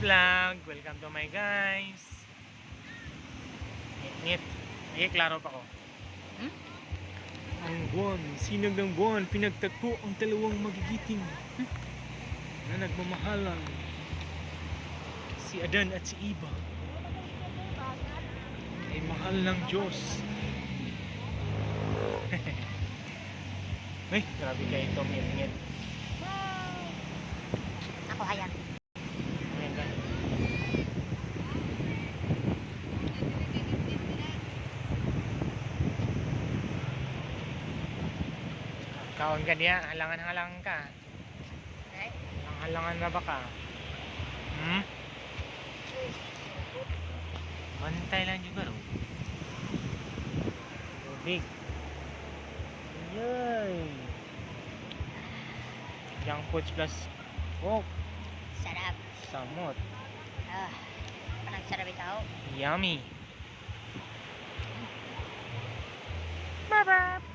vlog. Welcome to my guys. Ngit-ngit. Ay, klaro pa ko. Ang buwan, sinag ng buwan, pinagtagpo ang dalawang magigiting na nagmamahalan. Si Adan at si Eva ay mahal ng Diyos. Ay, grabe kayo ito, ngit-ngit. Ako ayan. Ayan ka. Kaon ka diya, halangan-halangan ka. Halangan na ba ka? Bantay lang juga ro. Tubig. Yay! Junk foods plus coke. Sarap. Samot. Parang sarap ito. Yummy. Bye-bye.